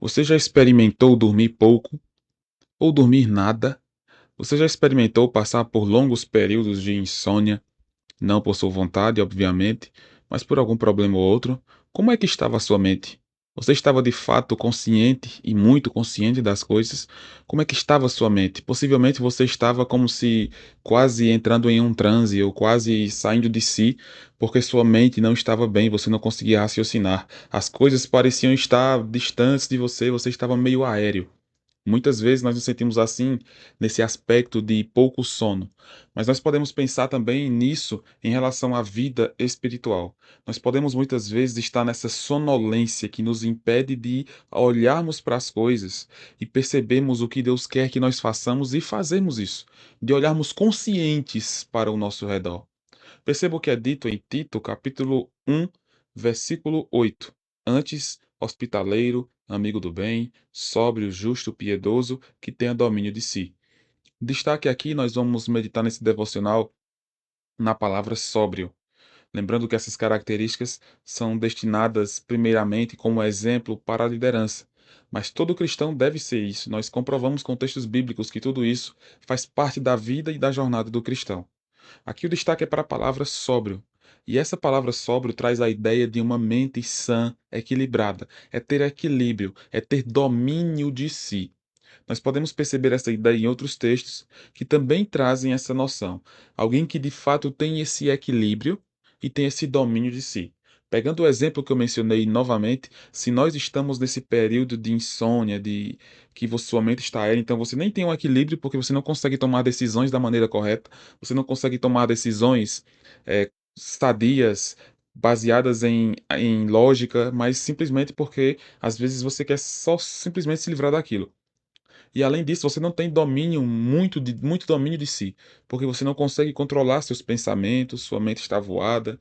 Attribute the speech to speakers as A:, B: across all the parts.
A: Você já experimentou dormir pouco ou dormir nada? Você já experimentou passar por longos períodos de insônia, não por sua vontade, obviamente, mas por algum problema ou outro? Como é que estava a sua mente? Você estava de fato consciente e muito consciente das coisas? Como é que estava a sua mente? Possivelmente você estava como se quase entrando em um transe ou quase saindo de si, porque sua mente não estava bem, você não conseguia raciocinar. As coisas pareciam estar distantes de você, você estava meio aéreo. Muitas vezes nós nos sentimos assim nesse aspecto de pouco sono, mas nós podemos pensar também nisso em relação à vida espiritual. Nós podemos muitas vezes estar nessa sonolência que nos impede de olharmos para as coisas e percebermos o que Deus quer que nós façamos e fazermos isso, de olharmos conscientes para o nosso redor. Perceba o que é dito em Tito, capítulo 1, versículo 8. Antes, hospitaleiro, amigo do bem, sóbrio, justo, piedoso, que tenha domínio de si. Destaque aqui, nós vamos meditar nesse devocional na palavra sóbrio. Lembrando que essas características são destinadas primeiramente como exemplo para a liderança. Mas todo cristão deve ser isso. Nós comprovamos com textos bíblicos que tudo isso faz parte da vida e da jornada do cristão. Aqui o destaque é para a palavra sóbrio. E essa palavra sóbrio traz a ideia de uma mente sã, equilibrada. É ter equilíbrio, é ter domínio de si. Nós podemos perceber essa ideia em outros textos que também trazem essa noção. Alguém que de fato tem esse equilíbrio e tem esse domínio de si. Pegando o exemplo que eu mencionei novamente, se nós estamos nesse período de insônia, de que sua mente está aérea, então você nem tem um equilíbrio porque você não consegue tomar decisões da maneira correta, você não consegue tomar decisões sadias, baseadas em lógica, mas simplesmente porque às vezes você quer só simplesmente se livrar daquilo. E além disso, você não tem domínio, muito domínio de si, porque você não consegue controlar seus pensamentos, sua mente está voada.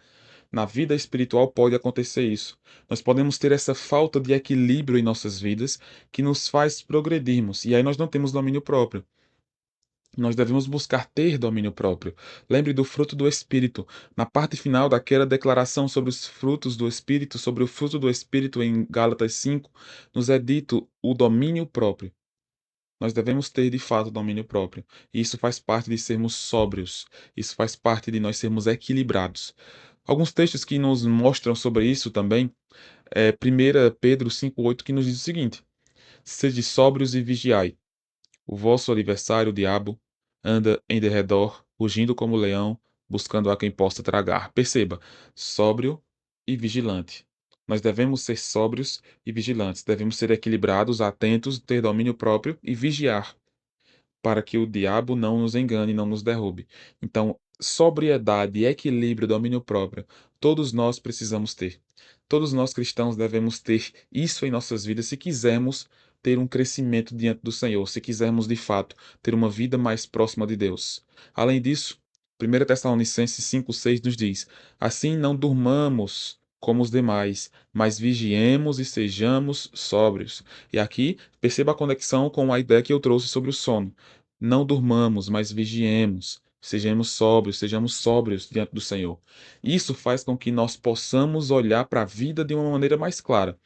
A: Na vida espiritual pode acontecer isso. Nós podemos ter essa falta de equilíbrio em nossas vidas que nos faz progredirmos, e aí nós não temos domínio próprio. Nós devemos buscar ter domínio próprio. Lembre do fruto do Espírito. Na parte final daquela declaração sobre os frutos do Espírito, sobre o fruto do Espírito em Gálatas 5, nos é dito o domínio próprio. Nós devemos ter de fato domínio próprio. E isso faz parte de sermos sóbrios. Isso faz parte de nós sermos equilibrados. Alguns textos que nos mostram sobre isso também é 1 Pedro 5,8, que nos diz o seguinte: Sede sóbrios e vigiai. O vosso adversário, o diabo, anda em derredor, rugindo como leão, buscando a quem possa tragar. Perceba, sóbrio e vigilante. Nós devemos ser sóbrios e vigilantes, devemos ser equilibrados, atentos, ter domínio próprio e vigiar para que o diabo não nos engane, não nos derrube. Então, sobriedade, equilíbrio, domínio próprio, todos nós precisamos ter. Todos nós cristãos devemos ter isso em nossas vidas se quisermos ter um crescimento diante do Senhor, se quisermos de fato ter uma vida mais próxima de Deus. Além disso, 1 Tessalonicenses 5,6 nos diz: Assim não durmamos como os demais, mas vigiemos e sejamos sóbrios. E aqui perceba a conexão com a ideia que eu trouxe sobre o sono. Não durmamos, mas vigiemos. Sejamos sóbrios diante do Senhor. Isso faz com que nós possamos olhar para a vida de uma maneira mais clara.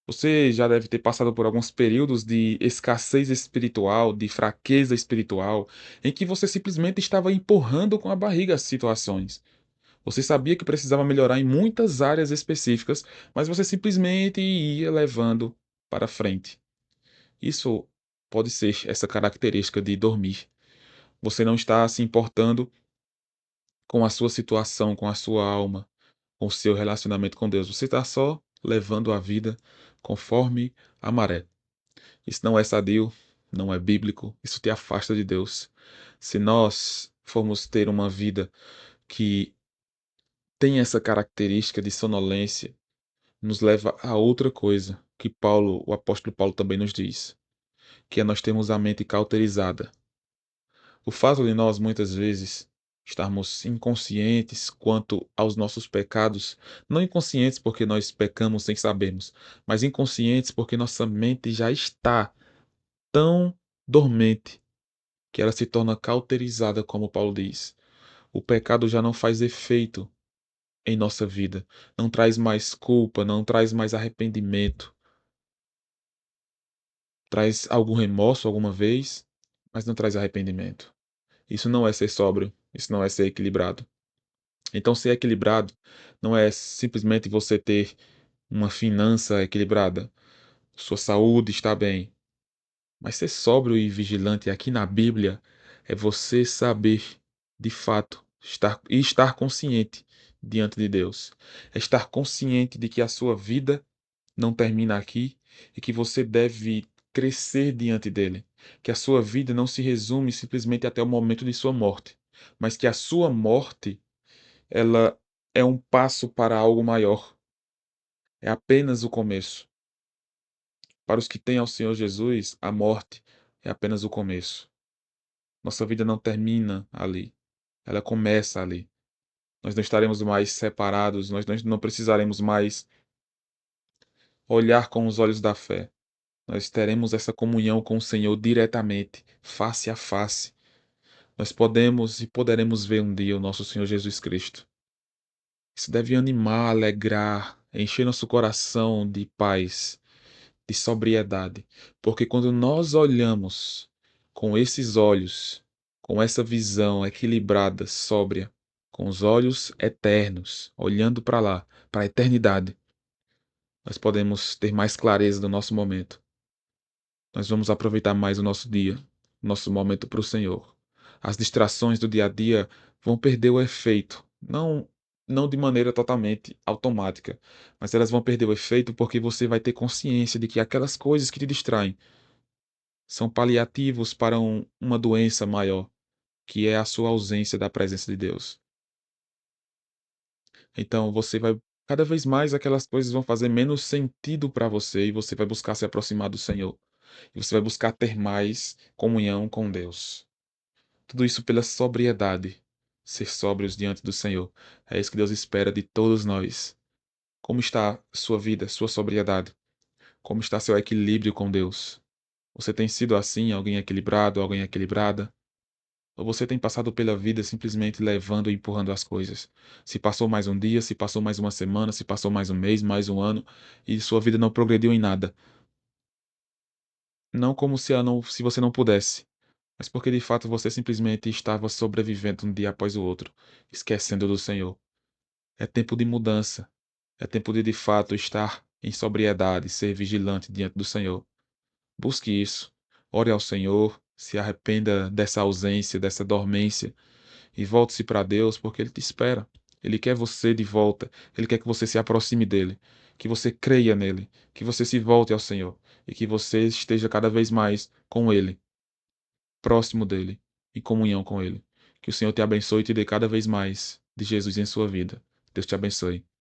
A: Você já deve ter passado por alguns períodos de escassez espiritual, de fraqueza espiritual, em que você simplesmente estava empurrando com a barriga as situações. Você sabia que precisava melhorar em muitas áreas específicas, mas você simplesmente ia levando para frente. Isso pode ser essa característica de dormir. Você não está se importando com a sua situação, com a sua alma, com o seu relacionamento com Deus. Você está só levando a vida conforme a maré. Isso não é sadio, não é bíblico, isso te afasta de Deus. Se nós formos ter uma vida que tem essa característica de sonolência, nos leva a outra coisa que Paulo, o apóstolo Paulo também nos diz, que é nós termos a mente cauterizada. O fato de nós, muitas vezes, estarmos inconscientes quanto aos nossos pecados, não inconscientes porque nós pecamos sem sabermos, mas inconscientes porque nossa mente já está tão dormente que ela se torna cauterizada, como Paulo diz. O pecado já não faz efeito em nossa vida, não traz mais culpa, não traz mais arrependimento. Traz algum remorso alguma vez, mas não traz arrependimento. Isso não é ser sóbrio, isso não é ser equilibrado. Então, ser equilibrado não é simplesmente você ter uma finança equilibrada, sua saúde está bem, mas ser sóbrio e vigilante aqui na Bíblia é você saber, de fato, estar consciente diante de Deus. É estar consciente de que a sua vida não termina aqui e que você deve crescer diante dele. Que a sua vida não se resume simplesmente até o momento de sua morte, mas que a sua morte, ela é um passo para algo maior. É apenas o começo. Para os que têm ao Senhor Jesus, a morte é apenas o começo. Nossa vida não termina ali. Ela começa ali. Nós não estaremos mais separados, nós não precisaremos mais olhar com os olhos da fé. Nós teremos essa comunhão com o Senhor diretamente, face a face. Nós podemos e poderemos ver um dia o nosso Senhor Jesus Cristo. Isso deve animar, alegrar, encher nosso coração de paz, de sobriedade, porque quando nós olhamos com esses olhos, com essa visão equilibrada, sóbria, com os olhos eternos, olhando para lá, para a eternidade, nós podemos ter mais clareza do nosso momento. Nós vamos aproveitar mais o nosso dia, nosso momento para o Senhor. As distrações do dia a dia vão perder o efeito, não de maneira totalmente automática, mas elas vão perder o efeito porque você vai ter consciência de que aquelas coisas que te distraem são paliativos para uma doença maior, que é a sua ausência da presença de Deus. Então você vai cada vez mais aquelas coisas vão fazer menos sentido para você e você vai buscar se aproximar do Senhor. E você vai buscar ter mais comunhão com Deus. Tudo isso pela sobriedade. Ser sóbrios diante do Senhor. É isso que Deus espera de todos nós. Como está sua vida, sua sobriedade? Como está seu equilíbrio com Deus? Você tem sido assim, alguém equilibrado, alguém equilibrada? Ou você tem passado pela vida simplesmente levando e empurrando as coisas? Se passou mais um dia, se passou mais uma semana, se passou mais um mês, mais um ano, e sua vida não progrediu em nada. Não como se você não pudesse, mas porque de fato você simplesmente estava sobrevivendo um dia após o outro, esquecendo do Senhor. É tempo de mudança. É tempo de fato estar em sobriedade, ser vigilante diante do Senhor. Busque isso. Ore ao Senhor, se arrependa dessa ausência, dessa dormência e volte-se para Deus, porque Ele te espera. Ele quer você de volta. Ele quer que você se aproxime dele, que você creia nele, que você se volte ao Senhor e que você esteja cada vez mais com Ele, próximo dele, em comunhão com ele. Que o Senhor te abençoe e te dê cada vez mais de Jesus em sua vida. Deus te abençoe.